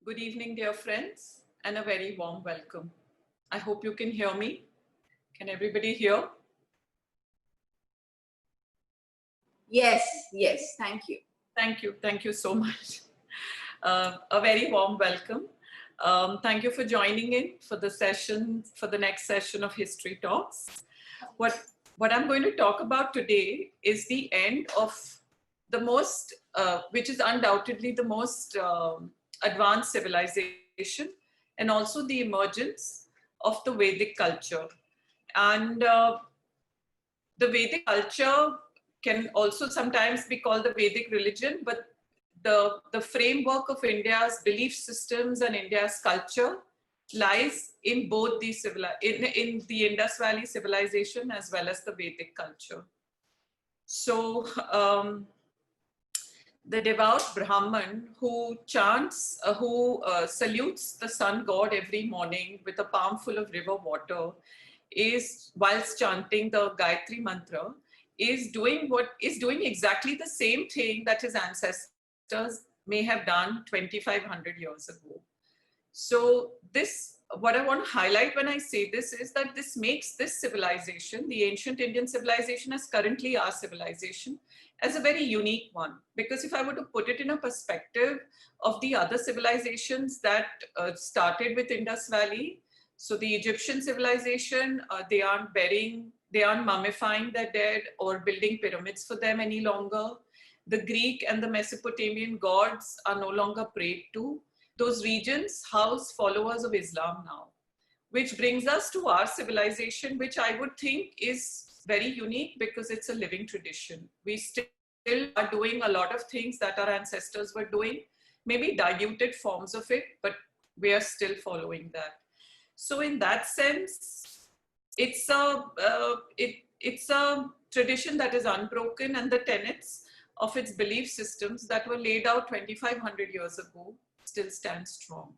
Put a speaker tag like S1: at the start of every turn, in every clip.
S1: Good evening, dear friends, and a very warm welcome. I hope you can hear me. Can everybody hear?
S2: Yes, thank you.
S1: Thank you so much. A very warm welcome. Thank you for joining in for the next session of History Talks. What I'm going to talk about today is the end of the most, which is undoubtedly the most advanced civilization, and also the emergence of the Vedic culture. And the Vedic culture can also sometimes be called the Vedic religion, but the framework of India's belief systems and India's culture lies in both the in the Indus Valley civilization as well as the Vedic culture. So the devout Brahman who chants, salutes the sun god every morning with a palm full of river water, is whilst chanting the Gayatri mantra, is doing exactly the same thing that his ancestors may have done 2,500 years ago. So what I want to highlight when I say this is that this makes this civilization, the ancient Indian civilization as currently our civilization, as a very unique one. Because if I were to put it in a perspective of the other civilizations that started with Indus Valley, so the Egyptian civilization, they aren't mummifying their dead or building pyramids for them any longer. The Greek and the Mesopotamian gods are no longer prayed to. Those regions house followers of Islam now, which brings us to our civilization, which I would think is very unique because it's a living tradition. We still are doing a lot of things that our ancestors were doing, maybe diluted forms of it, but we are still following that. So in that sense, it's a tradition that is unbroken, and the tenets of its belief systems that were laid out 2,500 years ago still stand strong.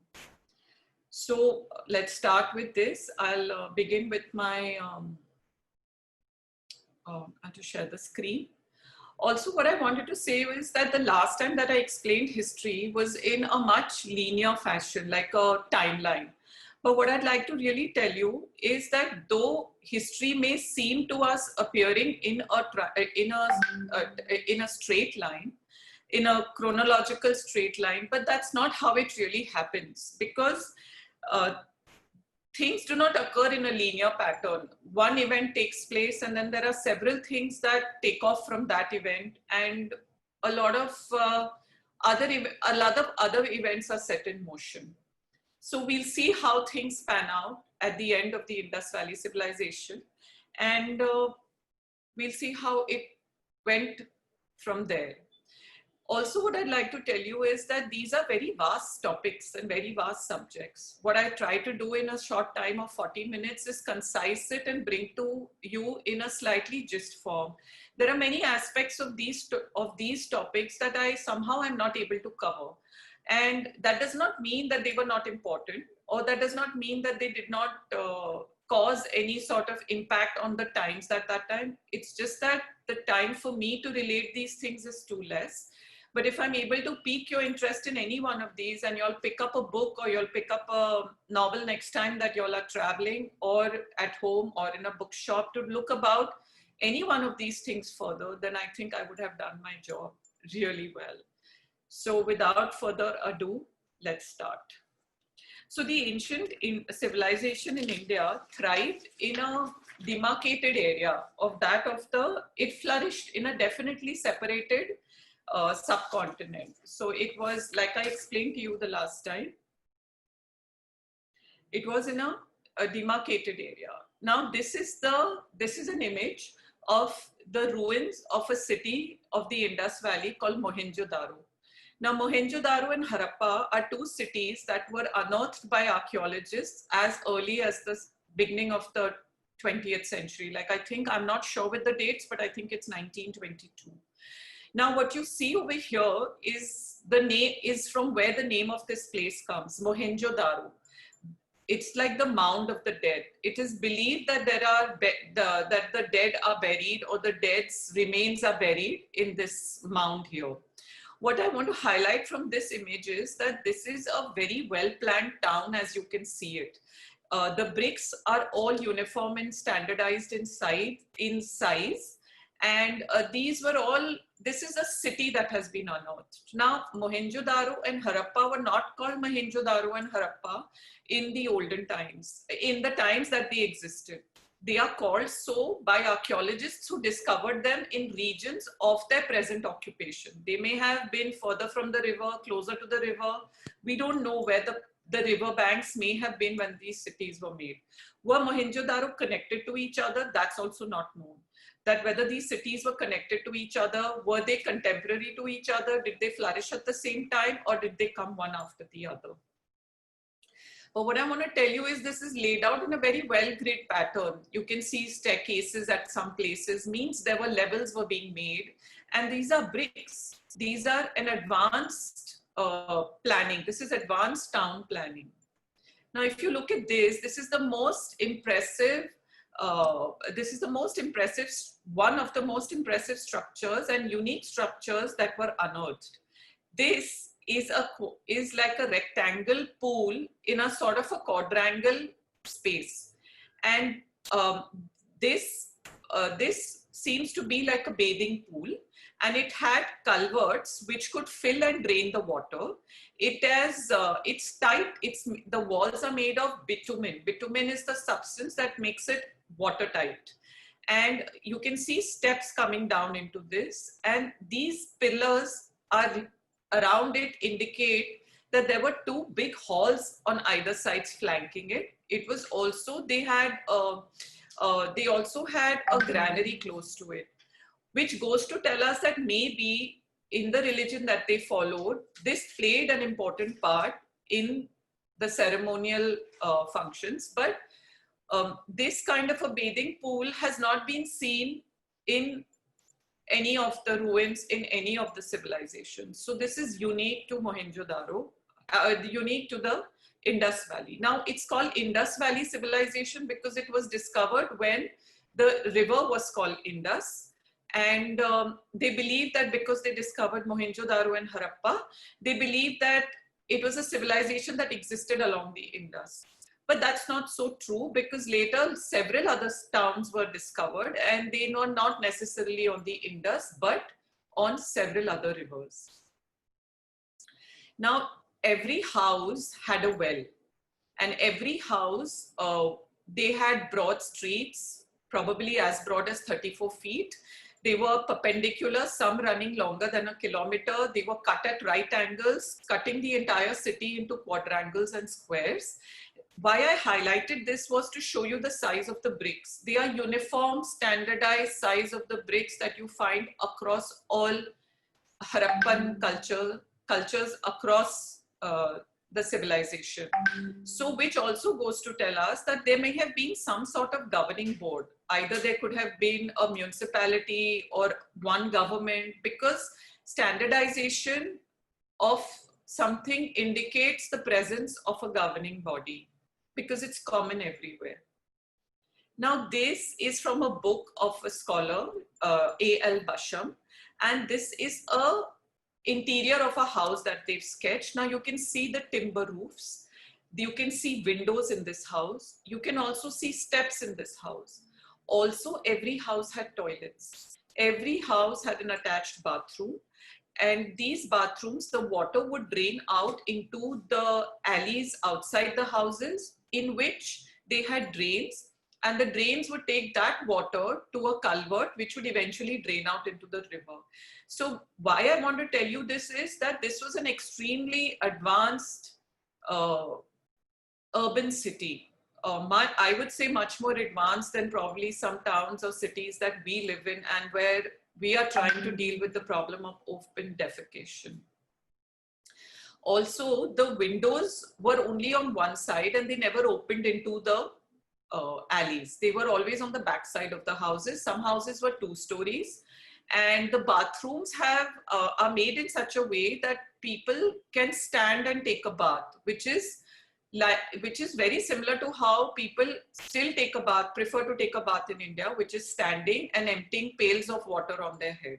S1: So let's start with this. I'll begin with my, I have to share the screen. Also, what I wanted to say is that the last time that I explained history was in a much linear fashion, like a timeline. But what I'd like to really tell you is that though history may seem to us appearing in a straight line, in a chronological straight line, but that's not how it really happens, because things do not occur in a linear pattern. One event takes place and then there are several things that take off from that event, and a lot of other events are set in motion. So we'll see how things pan out at the end of the Indus Valley civilization, and we'll see how it went from there. Also, what I'd like to tell you is that these are very vast topics and very vast subjects. What I try to do in a short time of 40 minutes is concise it and bring to you in a slightly gist form. There are many aspects of these topics that I somehow am not able to cover. And that does not mean that they were not important, or that does not mean that they did not cause any sort of impact on the times at that time. It's just that the time for me to relate these things is too less. But if I'm able to pique your interest in any one of these, and you'll pick up a book or you'll pick up a novel next time that you'll are traveling or at home or in a bookshop to look about any one of these things further, then I think I would have done my job really well. So without further ado, let's start. So the ancient civilization in India thrived in a demarcated area it flourished in a definitely separated subcontinent. So it was, like I explained to you the last time, it was in a demarcated area. Now this is an image of the ruins of a city of the Indus Valley called Mohenjo-daro. Now, Mohenjo-daro and Harappa are two cities that were unearthed by archaeologists as early as the beginning of the 20th century. Like, I'm not sure with the dates, but I think it's 1922. Now, what you see over here is from where the name of this place comes, Mohenjo-daro. It's like the mound of the dead. It is believed that that the dead are buried, or the dead's remains are buried in this mound here. what I want to highlight from this image is that this is a very well-planned town, as you can see it. The bricks are all uniform and standardized in size. And these were all, this is a city that has been unearthed. Now, Mohenjo-daro and Harappa were not called Mohenjo-daro and Harappa in the olden times, in the times that they existed. They are called so by archaeologists who discovered them in regions of their present occupation. They may have been further from the river, closer to the river. We don't know where the river banks may have been when these cities were made. Were Mohenjo-daro connected to each other? That's also not known. That whether these cities were connected to each other, were they contemporary to each other? Did they flourish at the same time, or did they come one after the other? But what I want to tell you is this is laid out in a very well-grid pattern. You can see staircases at some places, means there were levels were being made. And these are bricks. These are an advanced planning. This is advanced town planning. Now, if you look at this, this is the most impressive, one of the most impressive structures and unique structures that were unearthed. This is like a rectangle pool in a sort of a quadrangle space, and this seems to be like a bathing pool, and it had culverts which could fill and drain the water. It's tight. The walls are made of bitumen. Bitumen is the substance that makes it watertight, and you can see steps coming down into this, and these pillars are around it indicate that there were two big halls on either sides flanking it. It was also, they also had a granary close to it, which goes to tell us that maybe in the religion that they followed, this played an important part in the ceremonial functions. But this kind of a bathing pool has not been seen in any of the ruins in any of the civilizations. So this is unique to Mohenjo-daro, unique to the Indus Valley. Now it's called Indus Valley Civilization because it was discovered when the river was called Indus. And they believe that because they discovered Mohenjo-daro and Harappa, they believe that it was a civilization that existed along the Indus. But that's not so true, because later several other towns were discovered, and they were not necessarily on the Indus, but on several other rivers. Now, every house had a well, and every house, they had broad streets, probably as broad as 34 feet. They were perpendicular, some running longer than a kilometer. They were cut at right angles, cutting the entire city into quadrangles and squares. Why I highlighted this was to show you the size of the bricks. They are uniform, standardized size of the bricks that you find across all Harappan cultures across the civilization. So which also goes to tell us that there may have been some sort of governing board. Either there could have been a municipality or one government, because standardization of something indicates the presence of a governing body, because it's common everywhere. Now, this is from a book of a scholar, A.L. Basham, and this is a interior of a house that they've sketched. Now, you can see the timber roofs. You can see windows in this house. You can also see steps in this house. Also, every house had toilets. Every house had an attached bathroom. And these bathrooms, the water would drain out into the alleys outside the houses, in which they had drains, and the drains would take that water to a culvert, which would eventually drain out into the river. So why I want to tell you this is that this was an extremely advanced urban city. I would say much more advanced than probably some towns or cities that we live in, and where we are trying to deal with the problem of open defecation. Also, the windows were only on one side, and they never opened into the alleys. They were always on the back side of the houses. Some houses were 2 stories, and the bathrooms are made in such a way that people can stand and take a bath, which is very similar to how people still prefer to take a bath in India, which is standing and emptying pails of water on their head.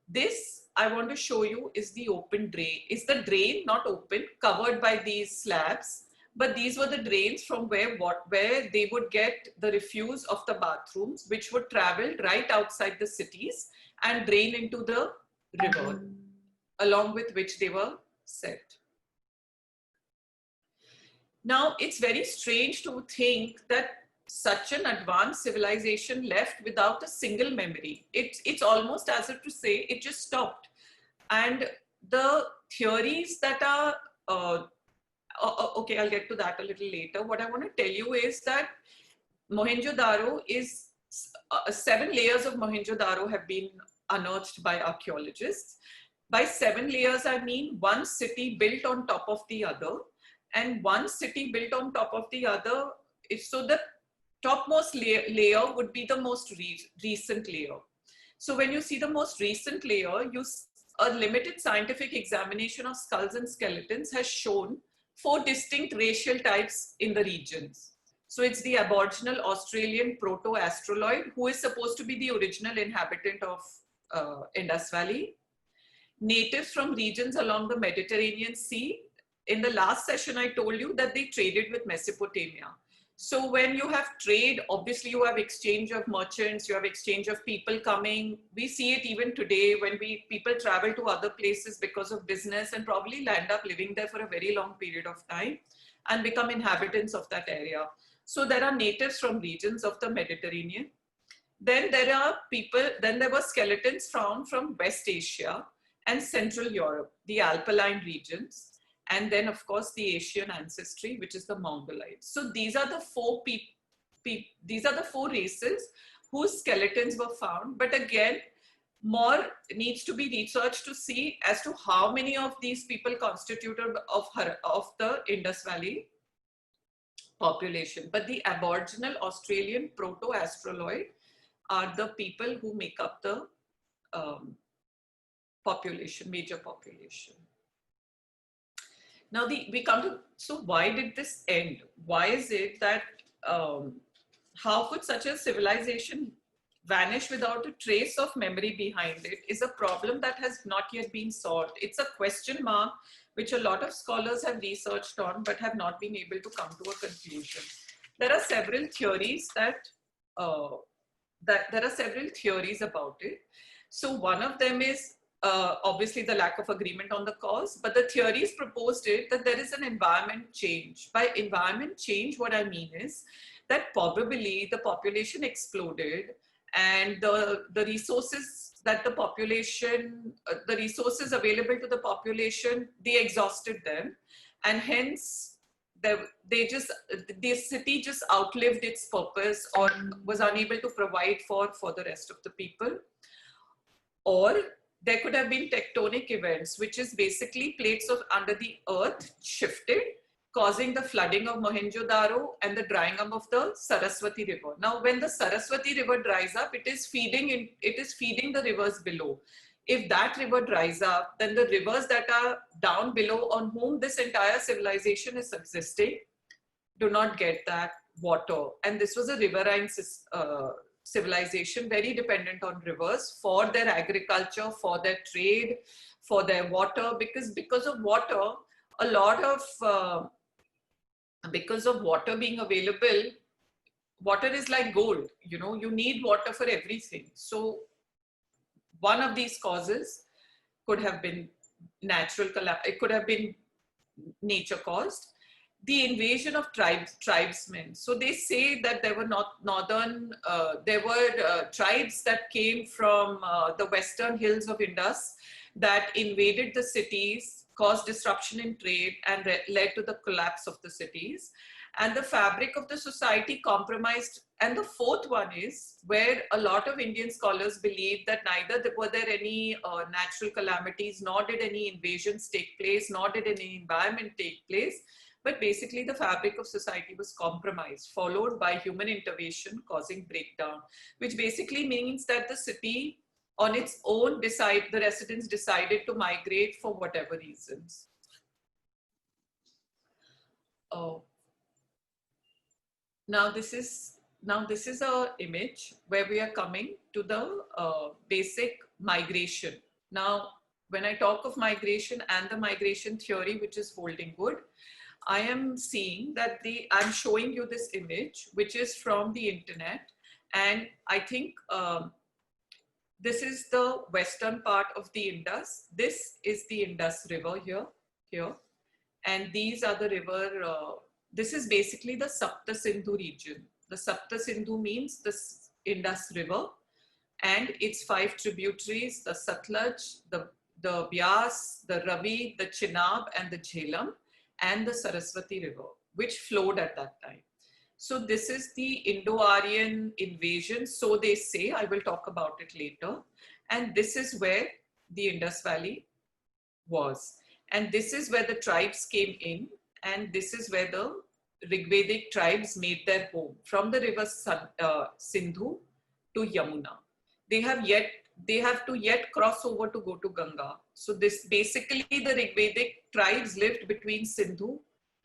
S1: This I want to show you is the open drain. Is the drain not open, covered by these slabs, but these were the drains from where they would get the refuse of the bathrooms, which would travel right outside the cities and drain into the river, along with which they were set. Now, it's very strange to think that such an advanced civilization left without a single memory. It's almost as if to say it just stopped. And the theories that are, okay, I'll get to that a little later. What I want to tell you is that Mohenjo-daro is, 7 layers of Mohenjo-daro have been unearthed by archaeologists. By 7 layers, I mean one city built on top of the other, and one city built on top of the other. So the topmost layer would be the most recent layer. So when you see the most recent layer, a limited scientific examination of skulls and skeletons has shown 4 distinct racial types in the regions. So it's the Aboriginal Australian proto-astroloid, who is supposed to be the original inhabitant of Indus Valley. Natives from regions along the Mediterranean Sea. In the last session, I told you that they traded with Mesopotamia. So when you have trade, obviously you have exchange of merchants, you have exchange of people coming. We see it even today when people travel to other places because of business and probably land up living there for a very long period of time and become inhabitants of that area. So there are natives from regions of the Mediterranean. Then there were skeletons found from West Asia and Central Europe, the Alpine regions. And then, of course, the Asian ancestry, which is the Mongoloids. So these are the 4 races whose skeletons were found. But again, more needs to be researched to see as to how many of these people constituted of the Indus Valley population. But the Aboriginal Australian proto-astroloid are the people who make up the major population. Now we come to, so why did this end? Why is it that, how could such a civilization vanish without a trace of memory behind it is a problem that has not yet been solved. It's a question mark which a lot of scholars have researched on but have not been able to come to a conclusion. There are several theories about it. So one of them is obviously the lack of agreement on the cause, but the theories proposed it that there is an environment change. By environment change, what I mean is that probably the population exploded and the resources that the population, the resources available to the population, they exhausted them, and hence the city just outlived its purpose or was unable to provide for the rest of the people. Or there could have been tectonic events, which is basically plates under the earth shifted, causing the flooding of Mohenjo-daro and the drying up of the Saraswati River. Now, when the Saraswati River dries up, it is feeding the rivers below. If that river dries up, then the rivers that are down below, on whom this entire civilization is subsisting, do not get that water. And this was a riverine civilization, very dependent on rivers for their agriculture, for their trade, for their water, because of water, a lot of, because of water being available, water is like gold, you know, you need water for everything. So one of these causes could have been it could have been nature caused. The invasion of tribesmen. So they say that there were tribes that came from the western hills of Indus that invaded the cities, caused disruption in trade, and led to the collapse of the cities. And the fabric of the society compromised. And the fourth one is where a lot of Indian scholars believe that neither were there any natural calamities, nor did any invasions take place, nor did any environment take place. But basically the fabric of society was compromised, followed by human intervention causing breakdown, which basically means that the city on its own the residents decided to migrate for whatever reasons. Now this is a image where we are coming to the basic migration Now, when I talk of migration and the migration theory, which is holding good, I am seeing that I'm showing you this image, which is from the internet. And I think this is the western part of the Indus. This is the Indus River here. And these are the river, this is basically the Sapta Sindhu region. The Sapta Sindhu means the Indus River and its 5 tributaries, the Satluj, the Byas, the Ravi, the Chenab and the Jhelum, and the Saraswati River, which flowed at that time. So this is the Indo-Aryan invasion, so they say. I will talk about it later. And this is where the Indus Valley was. And this is where the tribes came in, and this is where the Rigvedic tribes made their home, from the river Sindhu to Yamuna. They have to yet cross over to go to Ganga. So this basically, the Rigvedic tribes lived between Sindhu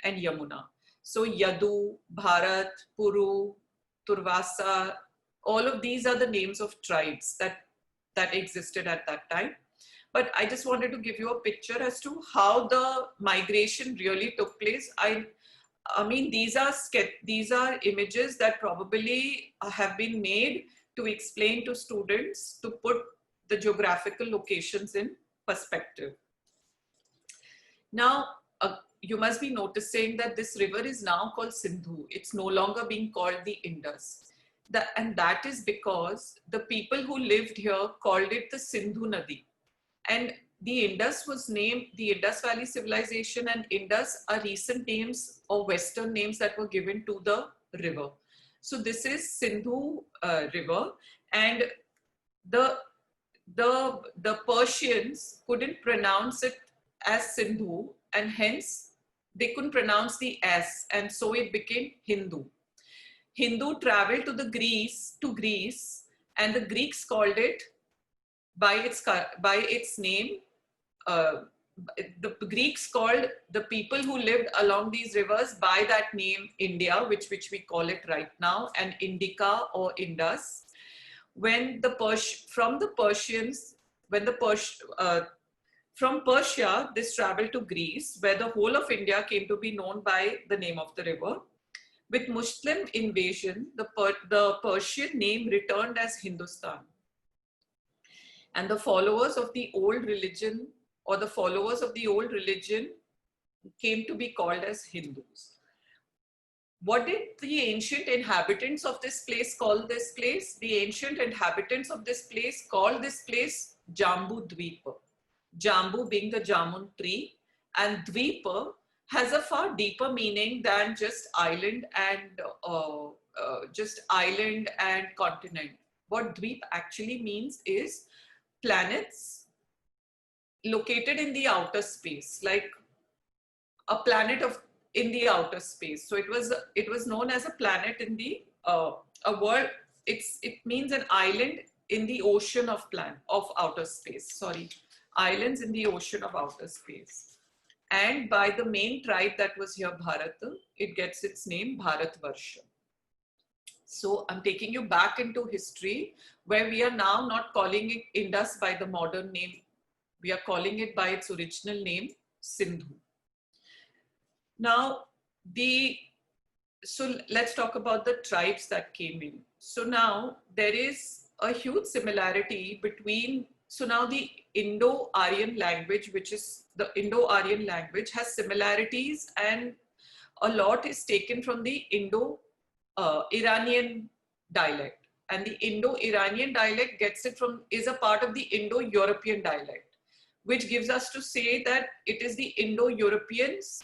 S1: and Yamuna. So Yadu, Bharat, Puru, Turvasa, all of these are the names of tribes that existed at that time. But I just wanted to give you a picture as to how the migration really took place. I mean, these are images that probably have been made to explain to students, to put the geographical locations in perspective. Now, you must be noticing that this river is now called Sindhu. It's no longer being called the Indus. And that is because the people who lived here called it the Sindhu Nadi. And the Indus was named, the Indus Valley Civilization and Indus are recent names or Western names that were given to the river. So this is Sindhu River, and the Persians couldn't pronounce it as Sindhu, and hence they couldn't pronounce the S, and so it became Hindu. Hindu traveled to Greece, and the Greeks called it by its name. The Greeks called the people who lived along these rivers by that name India, which we call it right now, and Indica or Indus. From Persia, this traveled to Greece, where the whole of India came to be known by the name of the river. With Muslim invasion, the Persian name returned as Hindustan. And the followers of the old religion came to be called as Hindus. What did the ancient inhabitants of this place call this place? The ancient inhabitants of this place called this place Jambu Dvipa. Jambu being the jamun tree, and Dvipa has a far deeper meaning than just island and continent. What Dvip actually means is planets located in the outer space, like a planet in the outer space. So it was known as a planet in the a world. It means an island in the ocean of outer space. Sorry, islands in the ocean of outer space. And by the main tribe that was here, Bharata, it gets its name Bharatvarsha. So I'm taking you back into history, where we are now not calling it Indus by the modern name. We are calling it by its original name, Sindhu. Now, so let's talk about the tribes that came in. So now there is a huge similarity between, so now the Indo-Aryan language, which is the Indo-Aryan language, has similarities, and a lot is taken from the Indo-Iranian dialect. And the Indo-Iranian dialect is a part of the Indo-European dialect, which gives us to say that it is the Indo-Europeans,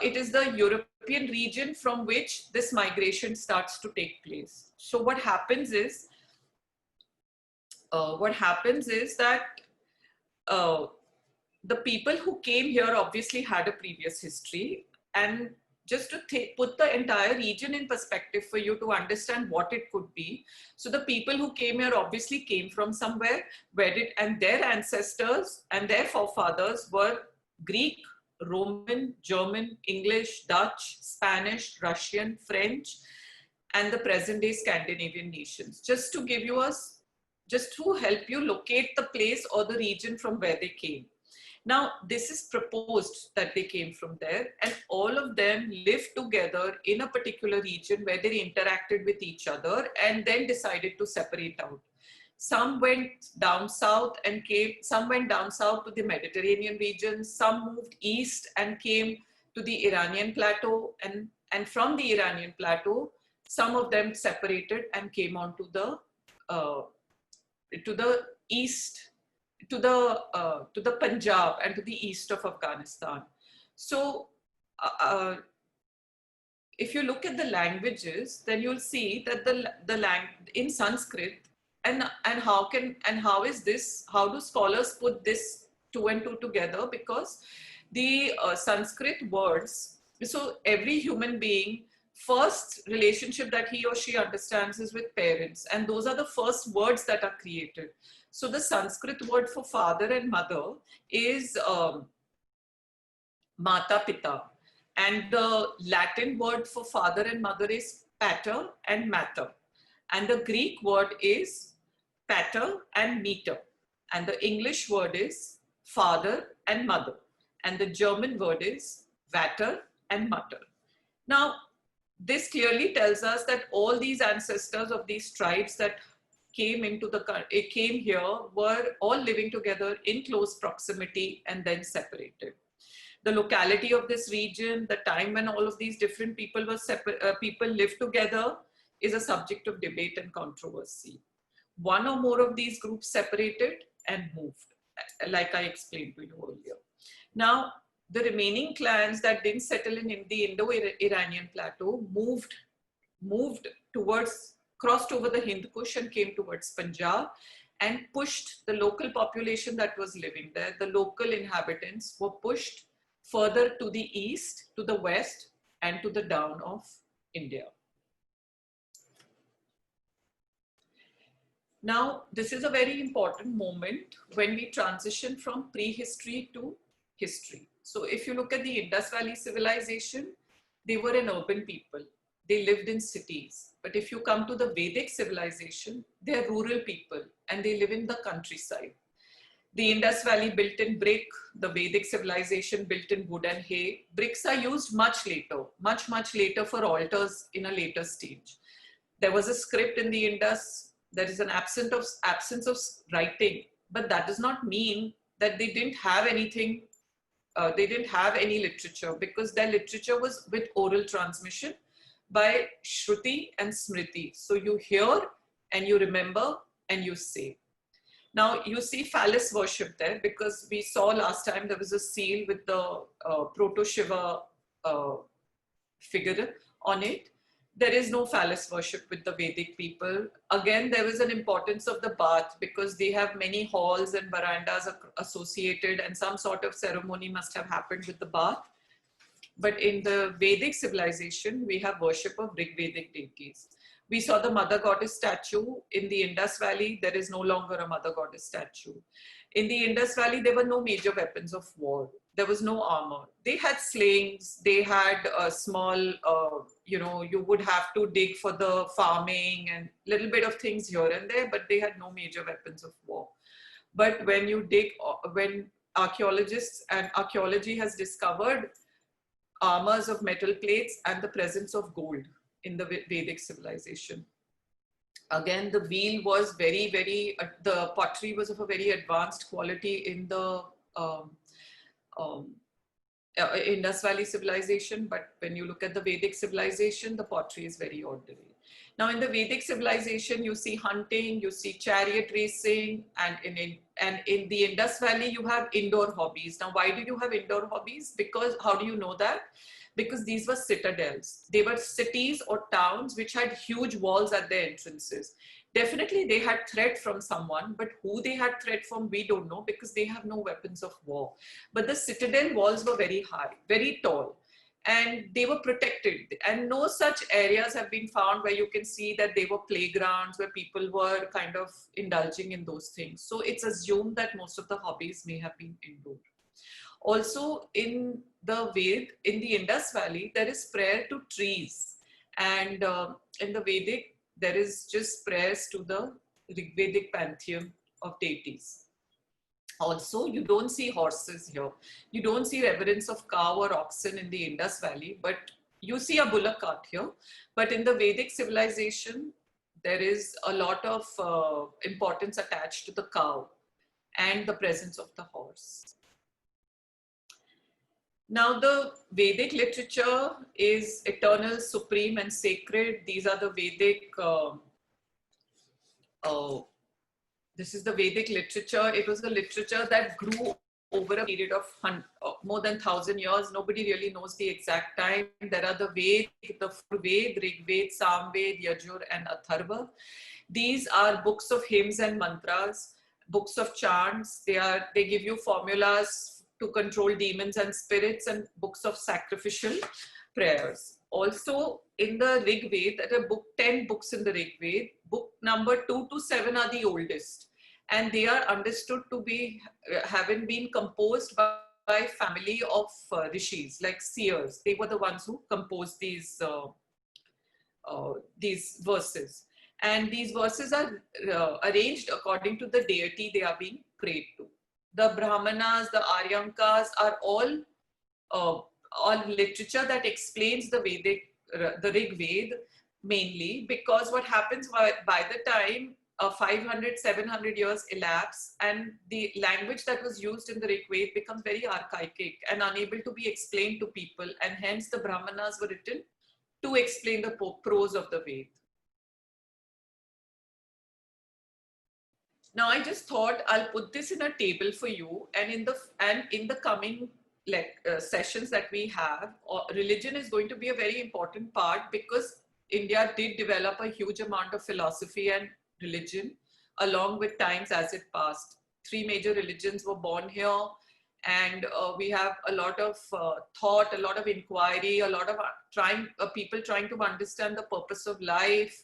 S1: it is the European region from which this migration starts to take place. So what happens is that the people who came here obviously had a previous history, and just to put the entire region in perspective for you to understand what it could be. So the people who came here obviously came from somewhere, and their ancestors and their forefathers were Greek, Roman, German, English, Dutch, Spanish, Russian, French, and the present day Scandinavian nations. Just to give you just to help you locate the place or the region from where they came. Now, this is proposed that they came from there, and all of them lived together in a particular region where they interacted with each other and then decided to separate out. Some went down south and came, some went down south to the Mediterranean region, some moved east and came to the Iranian plateau, and from the Iranian plateau, some of them separated and came on to the east, to the Punjab and to the east of Afghanistan. So if you look at the languages, then you'll see that in Sanskrit, and how is this, how do scholars put this two and two together? Because the Sanskrit words, so every human being, first relationship that he or she understands is with parents, and those are the first words that are created. So the Sanskrit word for father and mother is mata pita, and the Latin word for father and mother is pater and mater, and the Greek word is pater and meter, and the English word is father and mother, and the German word is Vater and Mutter. Now, this clearly tells us that all these ancestors of these tribes that came here were all living together in close proximity and then separated. The locality of this region, the time when all of these different people lived together, is a subject of debate and controversy. One or more of these groups separated and moved, like I explained to you earlier. Now, the remaining clans that didn't settle in the Indo-Iranian plateau moved towards, crossed over the Hind Kush and came towards Punjab and pushed the local population that was living there. The local inhabitants were pushed further to the east, to the west, and to the down of India. Now, this is a very important moment when we transition from prehistory to history. So if you look at the Indus Valley Civilization, they were an urban people. They lived in cities. But if you come to the Vedic civilization, they're rural people and they live in the countryside. The Indus Valley built in brick, the Vedic civilization built in wood and hay. Bricks are used much later, much later for altars in a later stage. There was a script in the Indus. There is an absence of writing, but that does not mean that they didn't have anything. They didn't have any literature, because their literature was with oral transmission by Shruti and Smriti. So you hear and you remember and you say. Now you see phallus worship there, because we saw last time there was a seal with the proto-Shiva figure on it. There is no phallus worship with the Vedic people. Again, there was an importance of the bath, because they have many halls and verandas associated, and some sort of ceremony must have happened with the bath. But in the Vedic civilization, we have worship of Rig-Vedic deities. We saw the mother goddess statue in the Indus Valley. There is no longer a mother goddess statue. In the Indus Valley, there were no major weapons of war. There was no armor. They had slings. They had a small, you would have to dig for the farming and little bit of things here and there, but they had no major weapons of war. But when you dig, when archaeologists and archaeology has discovered armors of metal plates and the presence of gold in the Vedic civilization. Again, the wheel was the pottery was of a very advanced quality in the Indus Valley civilization, but when you look at the Vedic civilization, the pottery is very ordinary. Now, in the Vedic civilization, you see hunting, you see chariot racing, and in the Indus Valley, you have indoor hobbies. Now, why do you have indoor hobbies? Because, how do you know that? Because these were citadels. They were cities or towns which had huge walls at their entrances. Definitely they had threat from someone, but who they had threat from, we don't know, because they have no weapons of war. But the citadel walls were very high, very tall, and they were protected. And no such areas have been found where you can see that they were playgrounds where people were kind of indulging in those things. So it's assumed that most of the hobbies may have been indoor. Also, in the Indus Valley, there is prayer to trees. And in the Vedic, there is just prayers to the Rigvedic pantheon of deities. Also, you don't see horses here. You don't see reverence of cow or oxen in the Indus Valley, but you see a bullock cart here. But in the Vedic civilization, there is a lot of importance attached to the cow and the presence of the horse. Now, the Vedic literature is eternal, supreme, and sacred. These are the Vedic, this is the Vedic literature. It was a literature that grew over a period of more than 1,000 years. Nobody really knows the exact time. There are the Ved, the four Ved, Rig Ved, Samved, Yajur, and Atharva. These are books of hymns and mantras, books of chants. They give you formulas to control demons and spirits, and books of sacrificial prayers. Also, in the Rig Ved, there are 10 books in the Rig Ved. Book number 2 to 7 are the oldest, and they are understood to be having been composed by family of rishis, like seers. They were the ones who composed these verses. And these verses are arranged according to the deity they are being prayed to. The Brahmanas, the Aryankas are all literature that explains the Rig Ved mainly, because what happens by the time 500, 700 years elapse, and the language that was used in the Rig Ved becomes very archaic and unable to be explained to people, and hence the Brahmanas were written to explain the prose of the Ved. Now, I just thought I'll put this in a table for you, and in the coming sessions that we have, religion is going to be a very important part, because India did develop a huge amount of philosophy and religion along with times as it passed. 3 major religions were born here, and we have a lot of thought, a lot of inquiry, a lot of people trying to understand the purpose of life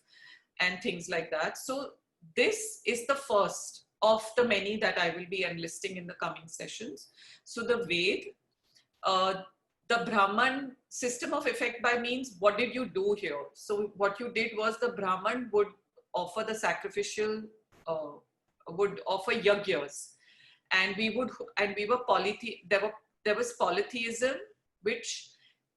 S1: and things like that. So this is the first of the many that I will be enlisting in the coming sessions. So the Ved, the Brahman system of effect by means, what did you do here? So what you did was the Brahman would offer the sacrificial, would offer yagyas, and we were there was polytheism, which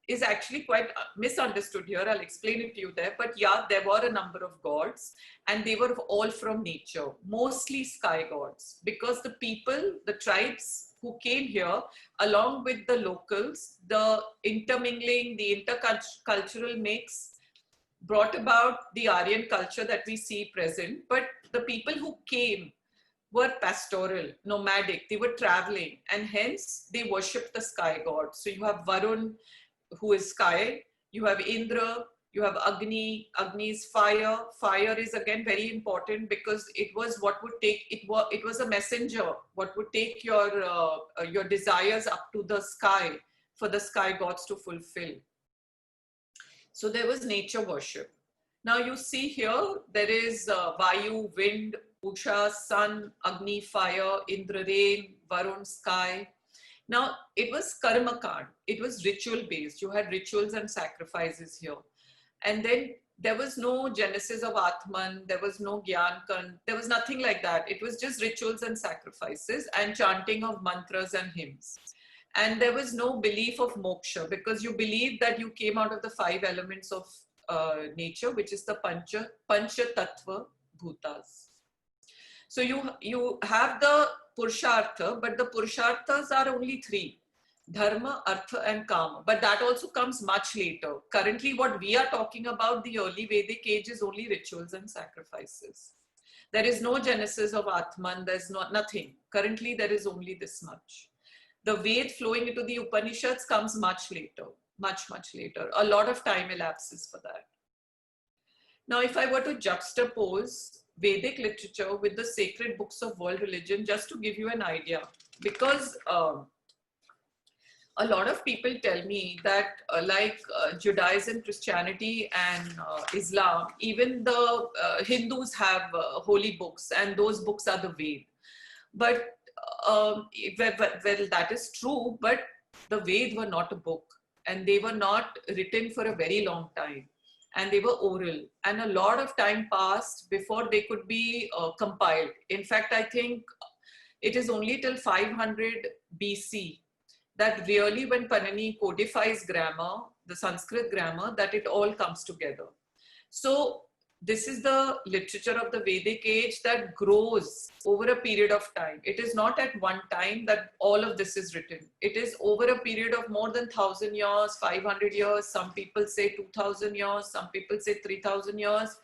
S1: is actually quite misunderstood here. I'll explain it to you there. But yeah, there were a number of gods, and they were all from nature, mostly sky gods, because the people, the tribes who came here, along with the locals, the intermingling, the intercultural mix brought about the Aryan culture that we see present. But the people who came were pastoral, nomadic, they were traveling, and hence they worshipped the sky gods. So you have Varun, who is sky, you have Indra, you have Agni. Agni is fire. Fire is again very important, because it was what would take, it was a messenger, what would take your desires up to the sky for the sky gods to fulfill. So there was nature worship. Now you see here, there is Vayu, wind, Usha, sun, Agni, fire, Indra, rain, Varun, sky. Now, it was karma kand. It was ritual based. You had rituals and sacrifices here. And then there was no genesis of Atman. There was no Gyan Kand. There was nothing like that. It was just rituals and sacrifices and chanting of mantras and hymns. And there was no belief of moksha, because you believed that you came out of the 5 elements of nature, which is the pancha tattva bhutas. So you have the Purushartha, but the Purusharthas are only 3: Dharma, Artha, and Kama. But that also comes much later. Currently, what we are talking about, the early Vedic age, is only rituals and sacrifices. There is no genesis of Atman, there's nothing. Currently, there is only this much. The Ved flowing into the Upanishads comes much later, much later. A lot of time elapses for that. Now, if I were to juxtapose Vedic literature with the sacred books of world religion, just to give you an idea, because a lot of people tell me that Judaism, Christianity, and Islam, even the Hindus have holy books, and those books are the Ved. But well, that is true, but the Ved were not a book, and they were not written for a very long time. and they were oral, and a lot of time passed before they could be compiled. In fact, I think it is only till 500 BC that really, when Panini codifies grammar, the Sanskrit grammar, that it all comes together. So this is the literature of the Vedic age that grows over a period of time. It is not at one time that all of this is written. It is over a period of more than 1,000 years, 500 years. Some people say 2,000 years. Some people say 3,000 years.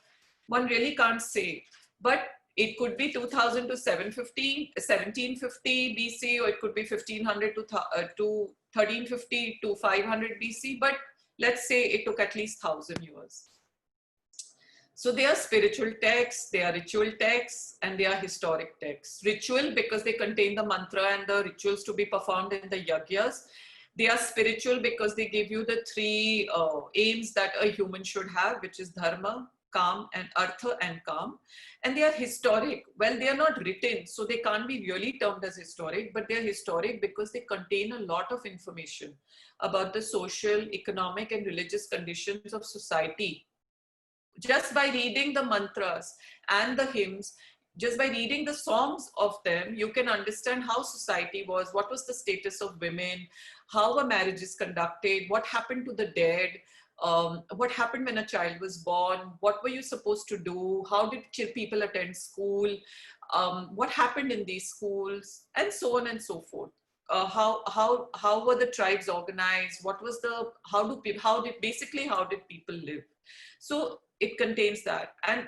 S1: One really can't say. But it could be 2000 to 750, 1750 BC, or it could be 1500 to 1350 to 500 BC. But let's say it took at least 1,000 years. So they are spiritual texts, they are ritual texts, and they are historic texts. Ritual because they contain the mantra and the rituals to be performed in the yagyas. They are spiritual because they give you the three aims that a human should have, which is dharma, kam, and artha and kam. And they are historic. Well, they are not written, so they can't be really termed as historic, but they are historic because they contain a lot of information about the social, economic, and religious conditions of society. Just by reading the mantras and the hymns, just by reading the songs of them, you can understand how society was, what was the status of women, how a marriage is conducted, what happened to the dead, what happened when a child was born, what were you supposed to do, how did people attend school, what happened in these schools, and so on and so forth. How were the tribes organized? What was the, how did people live? So it contains that. And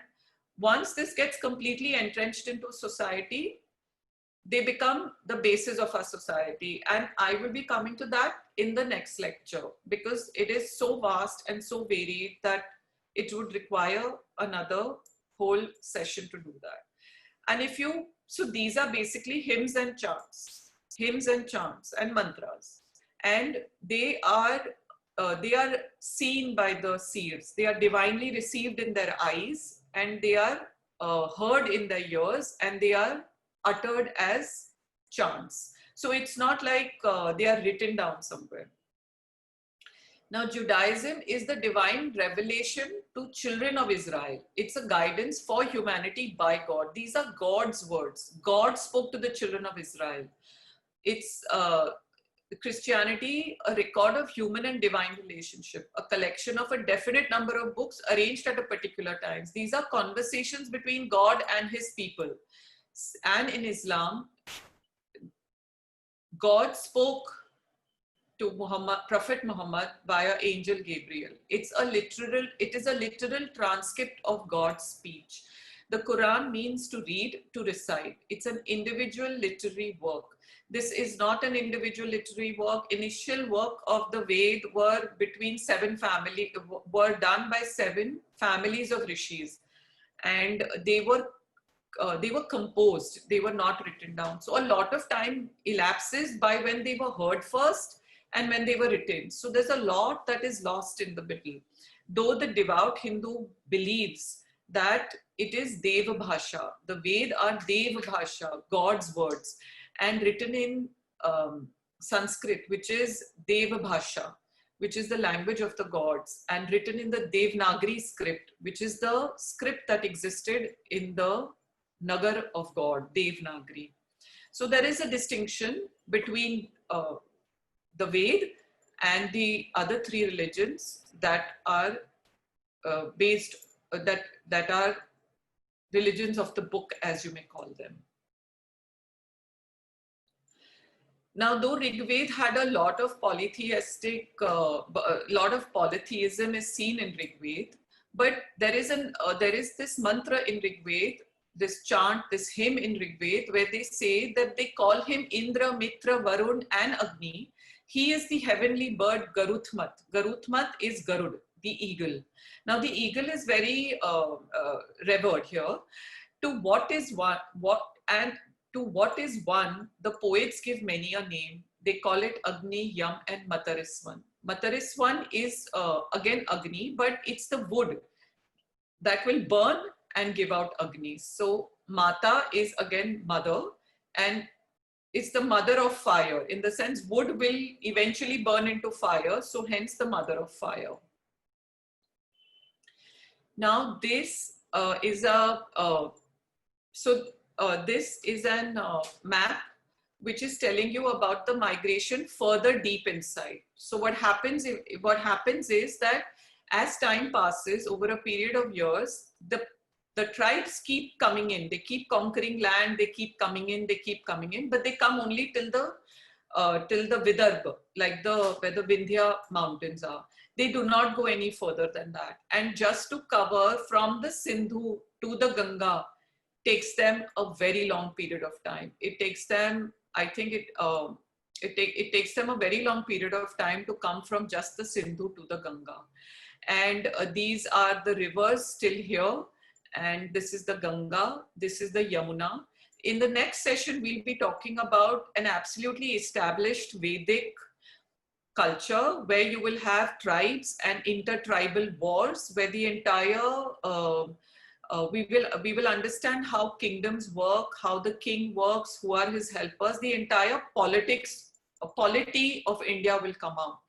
S1: once this gets completely entrenched into society, they become the basis of our society. And I will be coming to that in the next lecture, because it is so vast and so varied that it would require another whole session to do that. And so these are basically hymns and chants and mantras. And they are seen by the seers. They are divinely received in their eyes, and they are heard in their ears, and they are uttered as chants. So it's not like they are written down somewhere. Now, Judaism is the divine revelation to children of Israel. It's a guidance for humanity by God. These are God's words. God spoke to the children of Israel. It's Christianity, a record of human and divine relationship, a collection of a definite number of books arranged at a particular times. These are conversations between God and his people. And in Islam, God spoke to Prophet Muhammad via angel Gabriel. It is a literal transcript of God's speech. The Quran means to read, to recite. It's an individual literary work. This is not an individual literary work. Initial work of the Ved were done by 7 families of rishis, and they were composed. They were not written down. So a lot of time elapses by when they were heard first and when they were written. So there's a lot that is lost in the middle. Though the devout Hindu believes that it is Deva Bhasha. The Ved are Deva Bhasha, God's words, and written in Sanskrit, which is Deva Bhasha, which is the language of the gods, and written in the Devanagari script, which is the script that existed in the Nagar of God, Devanagari. So there is a distinction between the Ved and the other 3 religions that are that are religions of the book, as you may call them. Now, though Rigved had a lot of polytheistic, lot of polytheism is seen in Rigved, but there is this mantra in Rigved, this chant, this hymn in Rigved, where they say that they call him Indra, Mitra, Varun, and Agni. He is the heavenly bird Garuthmat. Garuthmat is Garud, the eagle. Now, the eagle is very revered here. To what is one, the poets give many a name. They call it Agni, Yam, and Matariswan. Matariswan is again Agni, but it's the wood that will burn and give out Agni. So Mata is again mother, and it's the mother of fire. In the sense, wood will eventually burn into fire, so hence the mother of fire. Now this is this is an map which is telling you about the migration further deep inside. So what happens is that as time passes over a period of years, the tribes keep coming in. They keep conquering land. They keep coming in. They keep coming in, but they come only till the Vidarbha, like where the Vindhya mountains are. They do not go any further than that. And just to cover from the Sindhu to the Ganga takes them a very long period of time. It takes them, I think it takes them a very long period of time to come from just the Sindhu to the Ganga. And these are the rivers still here. And this is the Ganga, this is the Yamuna. In the next session, we'll be talking about an absolutely established Vedic culture where you will have tribes and intertribal wars, where the entire we will understand how kingdoms work, how the king works, who are his helpers. The entire polity of India will come out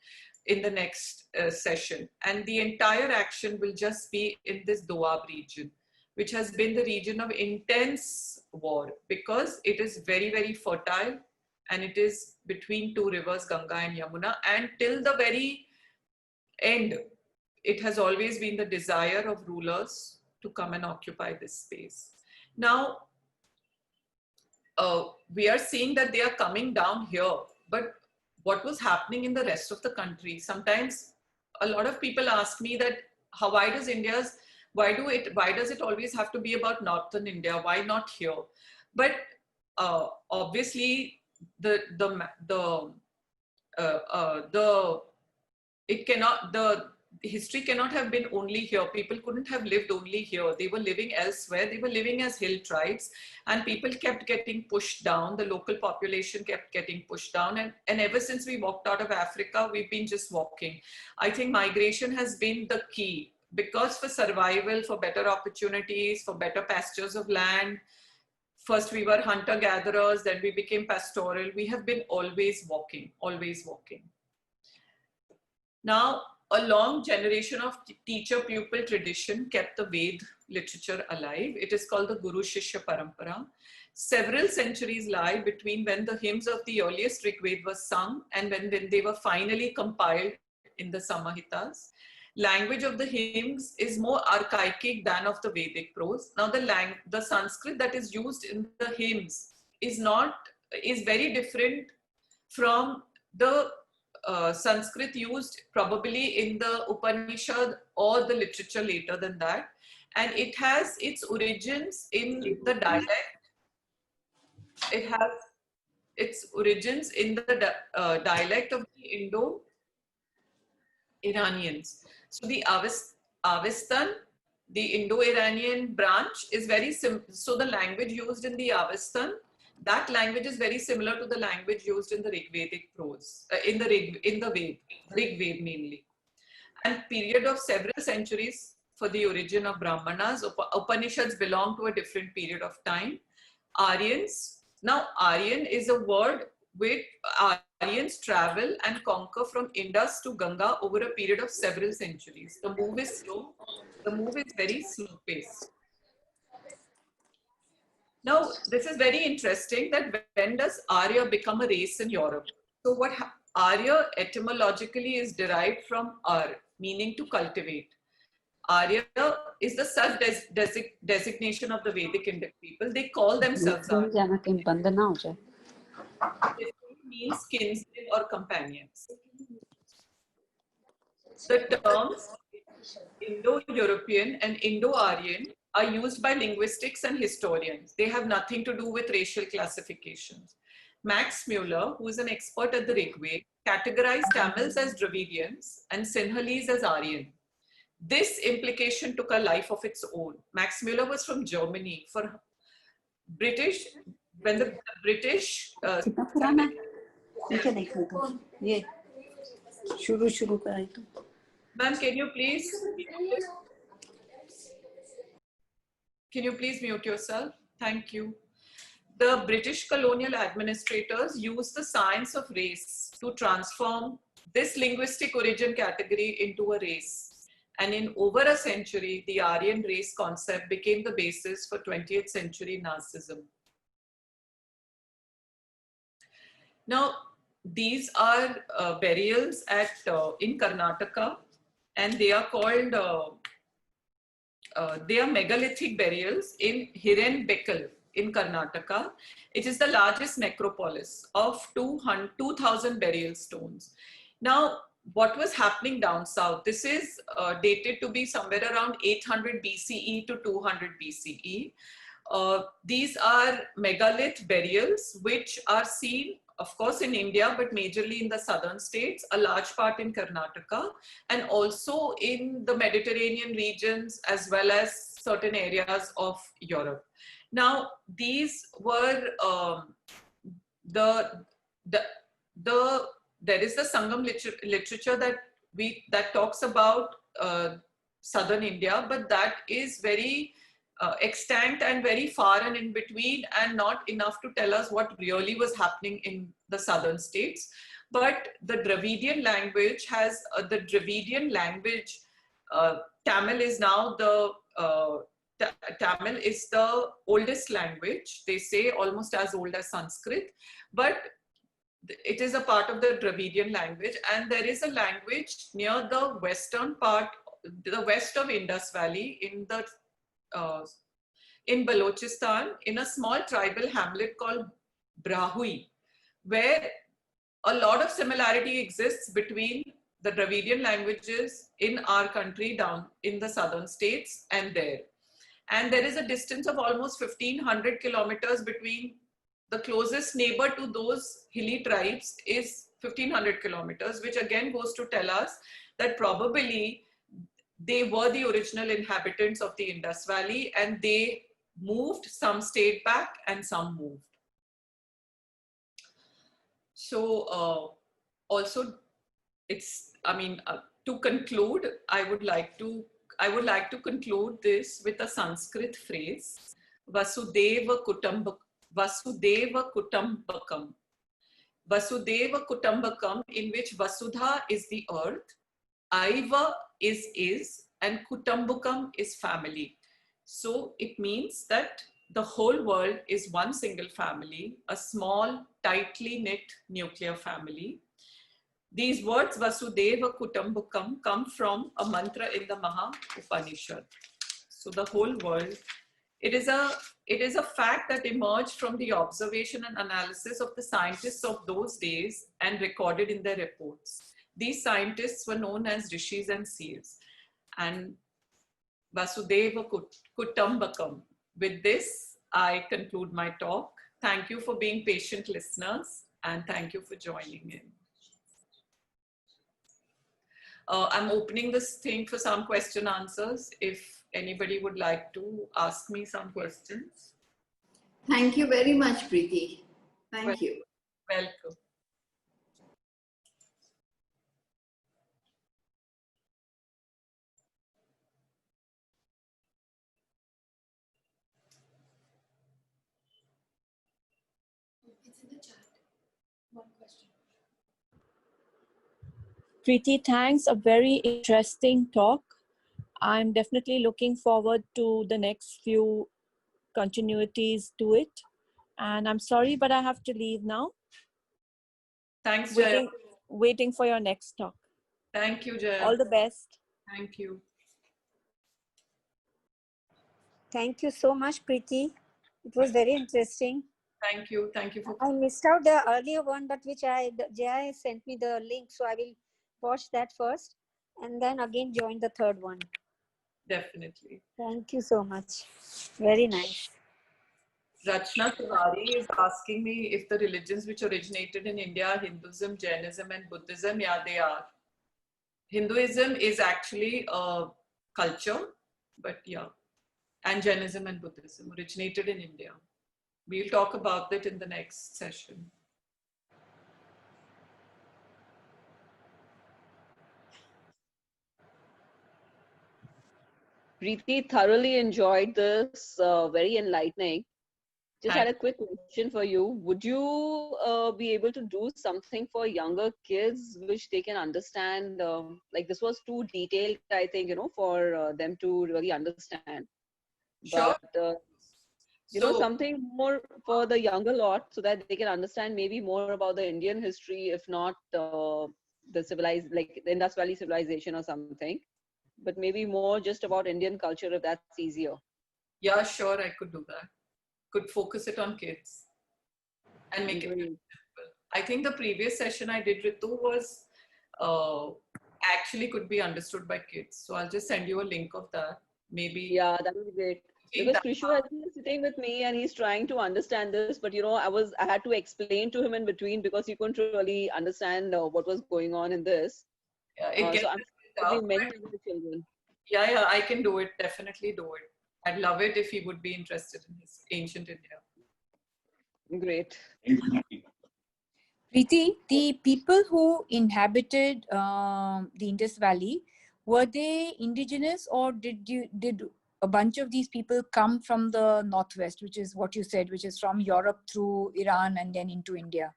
S1: in the next session, and the entire action will just be in this Doab region, which has been the region of intense war because it is very, very fertile and it is between two rivers, Ganga and Yamuna. And till the very end, it has always been the desire of rulers to come and occupy this space. Now, we are seeing that they are coming down here, but what was happening in the rest of the country? Sometimes a lot of people ask me that why does it always have to be about northern India? Why not here? But obviously history cannot have been only here. People couldn't have lived only here. They were living elsewhere. They were living as hill tribes, and people kept getting pushed down. The local population kept getting pushed down. And ever since we walked out of Africa, we've been just walking. I think migration has been the key, because for survival, for better opportunities, for better pastures of land, first we were hunter-gatherers, then we became pastoral. We have been always walking, always walking. Now, a long generation of teacher-pupil tradition kept the Ved literature alive. It is called the Guru Shishya Parampara. Several centuries lie between when the hymns of the earliest Rig Ved were sung and when they were finally compiled in the Samhitas. Language of the hymns is more archaic than of the Vedic prose. Now, the Sanskrit that is used in the hymns is very different from the Sanskrit used probably in the Upanishad or the literature later than that. And it has its origins in the dialect. It has its origins in the dialect of the Indo-Iranians. So the Avestan, the Indo-Iranian branch is very simple. So the language used in the Avestan, that language is very similar to the language used in the Rigvedic prose, in the Rig Ved mainly. And period of several centuries for the origin of Brahmanas. Upanishads belong to a different period of time. Aryans. Now, Aryan is a word with Aryans travel and conquer from Indus to Ganga over a period of several centuries. The move is slow. The move is very slow paced. Now, this is very interesting that when does Arya become a race in Europe? So what Arya etymologically is derived from Ar, meaning to cultivate. Arya is the self-designation of the Vedic Indic people. They call themselves Arya. It means kinsmen or companions. The terms Indo-European and Indo-Aryan are used by linguistics and historians. They have nothing to do with racial classifications. Max Muller, who is an expert at the Rigveda, categorized Tamils as Dravidians and Sinhalese as Aryan. This implication took a life of its own. Max Muller was from Germany. For British, when the British... Ma'am, can you please mute yourself? Thank you. The British colonial administrators used the science of race to transform this linguistic origin category into a race. And in over a century, the Aryan race concept became the basis for 20th century Nazism. Now, these are burials in Karnataka, and they are called, they are megalithic burials in Hirenbekal in Karnataka. It is the largest necropolis of 2,000 burial stones. Now, what was happening down south? This is dated to be somewhere around 800 BCE to 200 BCE. These are megalith burials, which are seen, of course, in India, but majorly in the southern states, a large part in Karnataka, and also in the Mediterranean regions, as well as certain areas of Europe. Now, these were there is the Sangam literature that talks about southern India, but that is very extant and very far and in between, and not enough to tell us what really was happening in the southern states. But the Dravidian language has Tamil is now Tamil is the oldest language. They say almost as old as Sanskrit, but it is a part of the Dravidian language. And there is a language near the western part, the west of Indus Valley, in Balochistan, in a small tribal hamlet called Brahui, where a lot of similarity exists between the Dravidian languages in our country down in the southern states and there. And there is a distance of almost 1,500 kilometers between the closest neighbor to those hilly tribes is 1,500 kilometers, which again goes to tell us that probably they were the original inhabitants of the Indus Valley, and they moved, some stayed back and some moved. So also to conclude, I would like to conclude this with a Sanskrit phrase, Vasudeva Kutumbakam. Vasudeva Kutumbakam, in which Vasudha is the earth, Aiva is, and Kutumbakam is family. So it means that the whole world is one single family, a small, tightly knit nuclear family. These words Vasudeva Kutumbakam come from a mantra in the Maha Upanishad. So the whole world, it is a fact that emerged from the observation and analysis of the scientists of those days and recorded in their reports. These scientists were known as rishis and seers. And Vasudeva Kutumbakam. With this, I conclude my talk. Thank you for being patient listeners, and thank you for joining in. I'm opening this thing for some question answers. If anybody would like to ask me some questions.
S2: Thank you very much, Preeti. Thank you.
S1: Welcome.
S3: It's in the chat. One question. Preeti, thanks. A very interesting talk. I'm definitely looking forward to the next few continuities to it. And I'm sorry, but I have to leave now.
S1: Thanks, Jaya.
S3: Waiting for your next talk.
S1: Thank you, Jaya.
S3: All the best.
S1: Thank you.
S4: Thank you so much, Preeti. It was very interesting.
S1: Thank you. Thank you for.
S4: I missed out the earlier one, but Jaya sent me the link, so I will watch that first and then again join the third one.
S1: Definitely.
S4: Thank you so much. Very nice.
S1: Rachna Tiwari is asking me if the religions which originated in India are Hinduism, Jainism, and Buddhism. Yeah, they are. Hinduism is actually a culture, but yeah. And Jainism and Buddhism originated in India. We'll talk about that in the next session.
S5: Preeti, thoroughly enjoyed this, very enlightening. Just had a quick question for you. Would you be able to do something for younger kids which they can understand? Like this was too detailed, I think, for them to really understand.
S1: Sure.
S5: But
S1: So
S5: something more for the younger lot so that they can understand maybe more about the Indian history, if not like the Indus Valley civilization or something, but maybe more just about Indian culture if that's easier.
S1: yeah, sure, I could do that. Could focus it on kids and make it
S5: Great.
S1: simple. I think the previous session I did, Ritu, was actually could be understood by kids. So I'll just send you a link of that. Maybe.
S5: Yeah, that would be great. Because Krishu has been sitting with me and he's trying to understand this, but I had to explain to him in between because he couldn't really understand what was going on in this.
S1: Yeah, it gets
S5: So I'm sure it would be meant for the children.
S1: Yeah, I can do it. Definitely do it. I'd love it if he would be interested in his ancient India.
S5: Great.
S6: Preeti, the people who inhabited the Indus Valley, were they indigenous, or did a bunch of these people come from the northwest, which is what you said, which is from Europe through Iran and then into India?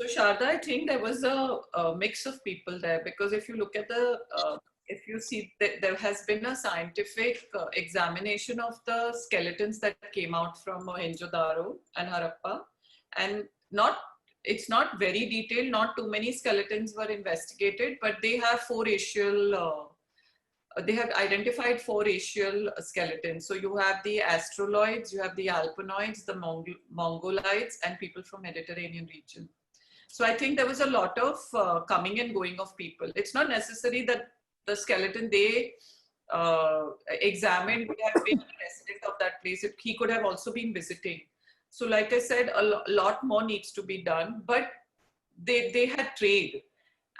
S1: So Sharda, I think there was a mix of people there, because if you look at if you see that there has been a scientific examination of the skeletons that came out from Mohenjo-daro and Harappa, and it's not very detailed, not too many skeletons were investigated, but they have they have identified 4 racial skeletons. So you have the Astroloids, you have the Alpinoids, the Mongolites, and people from Mediterranean region. So I think there was a lot of coming and going of people. It's not necessary that the skeleton they examined would have been a resident of that place. He could have also been visiting. So like I said, a lot more needs to be done, but they had trade.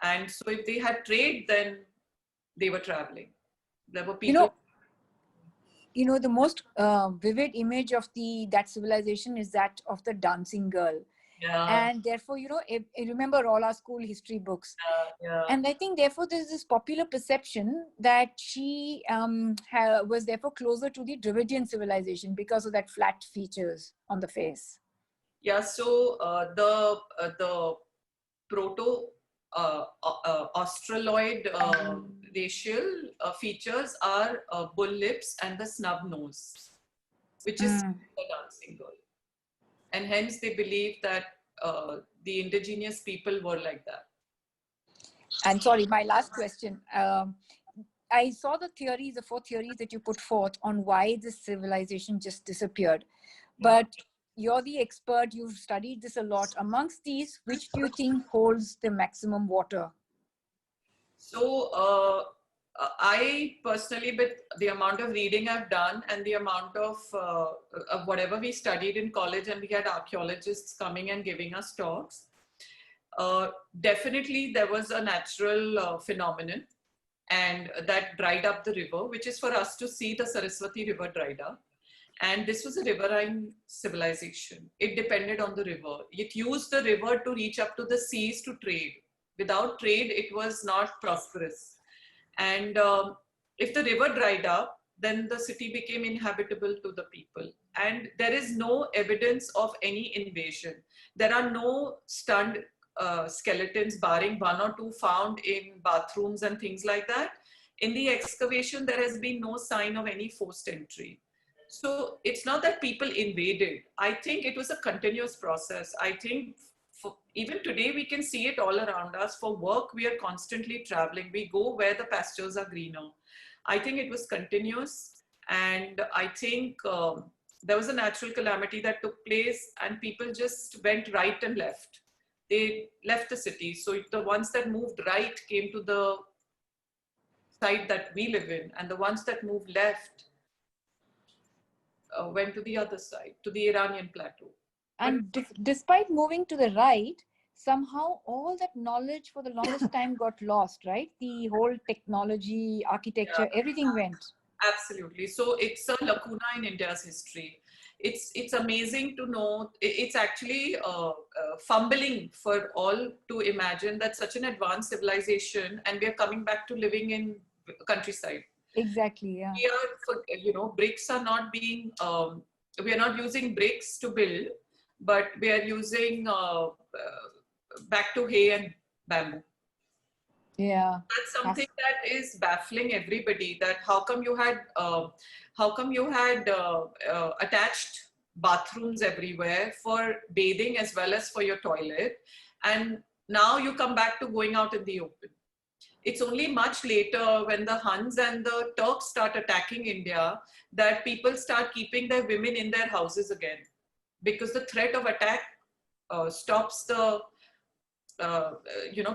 S1: And so if they had trade, then they were traveling. There were people.
S6: The most vivid image of that civilization is that of the dancing girl.
S1: Yeah.
S6: And therefore, I remember all our school history books.
S1: Yeah.
S6: And I think therefore there's this popular perception that she was therefore closer to the Dravidian civilization because of that flat features on the face.
S1: Yeah, so the proto Australoid racial features are bull lips and the snub nose, which is the dancing girl. And hence they believe that the indigenous people were like that.
S6: And sorry, my last question. I saw the 4 theories that you put forth on why this civilization just disappeared. But you're the expert, you've studied this a lot. Amongst these, which do you think holds the maximum water?
S1: So I personally, with the amount of reading I've done and the amount of whatever we studied in college, and we had archaeologists coming and giving us talks, definitely there was a natural phenomenon, and that dried up the river, which is for us to see the Saraswati River dried up. And this was a riverine civilization. It depended on the river. It used the river to reach up to the seas to trade. Without trade, it was not prosperous. And if the river dried up, then the city became inhabitable to the people. And there is no evidence of any invasion. There are no stunned skeletons, barring 1 or 2 found in bathrooms and things like that. In the excavation, there has been no sign of any forced entry. So it's not that people invaded. I think it was a continuous process. I think even today we can see it all around us. For work, we are constantly traveling. We go where the pastures are greener. I think it was continuous. And I think there was a natural calamity that took place, and people just went right and left. They left the city. So the ones that moved right came to the site that we live in, and the ones that moved left went to the other side, to the Iranian plateau.
S6: And despite moving to the right, somehow all that knowledge for the longest time got lost, right? The whole technology, architecture, everything went.
S1: Absolutely. So it's a lacuna in India's history. It's amazing to know. It's actually fumbling for all to imagine that such an advanced civilization, and we are coming back to living in countryside.
S6: Exactly, yeah.
S1: We are, bricks are not being we are not using bricks to build, but we are using back to hay and bamboo.
S6: Yeah.
S1: That's something that is baffling everybody. That how come you had attached bathrooms everywhere for bathing as well as for your toilet, and now you come back to going out in the open. It's only much later when the Huns and the Turks start attacking India that people start keeping their women in their houses again, because the threat of attack stops the,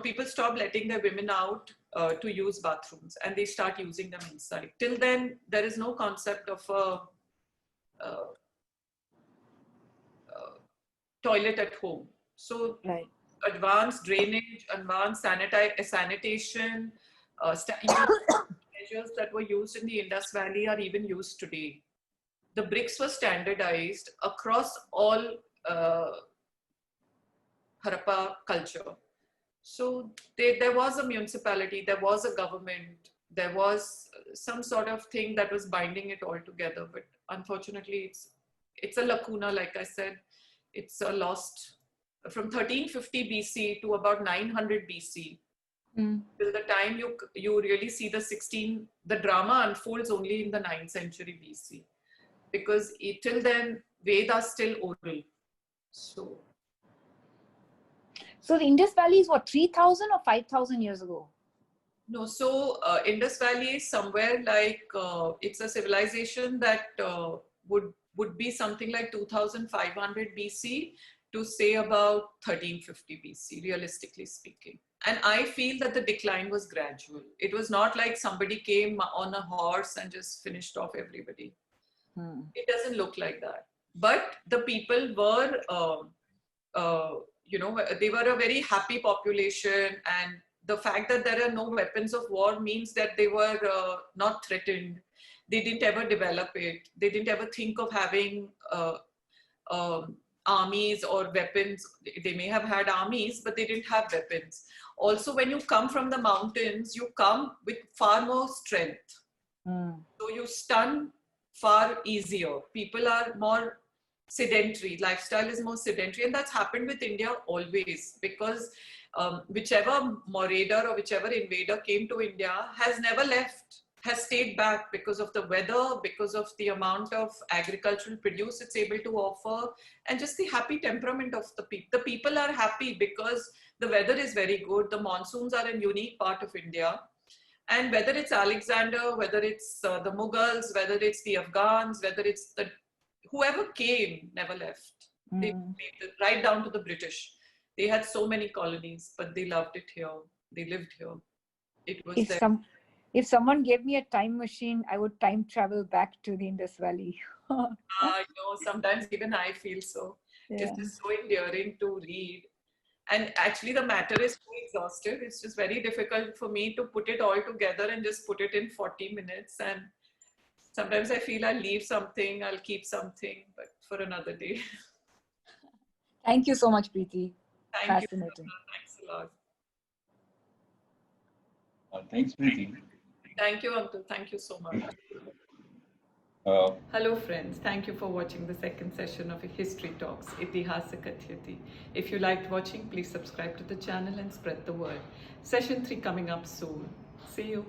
S1: people stop letting their women out to use bathrooms, and they start using them inside. Till then, there is no concept of a toilet at home. So
S6: Right.
S1: advanced drainage, advanced sanitation, measures that were used in the Indus Valley are even used today. The bricks were standardized across all Harappa culture. So there was a municipality, there was a government, there was some sort of thing that was binding it all together. But unfortunately, it's a lacuna, like I said. It's a lost from 1350 BC to about 900 BC. Till the time you really see the drama unfolds only in the 9th century BC, because till then Vedas still oral.
S6: So the Indus Valley is what, 3,000 or 5,000 years ago?
S1: No, so Indus Valley is somewhere like it's a civilization that would be something like 2,500 BC to say about 1350 BC, realistically speaking. And I feel that the decline was gradual. It was not like somebody came on a horse and just finished off everybody. It doesn't look like that. But the people were, they were a very happy population, and the fact that there are no weapons of war means that they were not threatened. They didn't ever develop it. They didn't ever think of having armies or weapons. They may have had armies, but they didn't have weapons. Also, when you come from the mountains, you come with far more strength. So you stun far easier. People are more sedentary. Lifestyle is more sedentary, and that's happened with India always, because whichever marauder or whichever invader came to India has never left, has stayed back because of the weather, because of the amount of agricultural produce it's able to offer, and just the happy temperament of the people. The people are happy because the weather is very good. The monsoons are a unique part of India. And whether it's Alexander, whether it's the Mughals, whether it's the Afghans, whether it's whoever came never left. They right down to the British. They had so many colonies, but they loved it here. They lived here. It was
S6: If someone gave me a time machine, I would time travel back to the Indus Valley.
S1: Sometimes even I feel so.
S6: Yeah.
S1: It's just so endearing to read. And actually the matter is too exhaustive. It's just very difficult for me to put it all together and just put it in 40 minutes. And sometimes I feel I'll leave something, I'll keep something, but for another day.
S6: Thank you so much, Preeti.
S1: Thank
S6: Fascinating.
S1: you. Thanks a lot.
S7: Thanks, Preeti.
S1: Thank you, Ankit. Thank you so much. Hello friends, thank you for watching the second session of History Talks, Itihaasa Kathayati. If you liked watching, please subscribe to the channel and spread the word. Session 3 coming up soon. See you.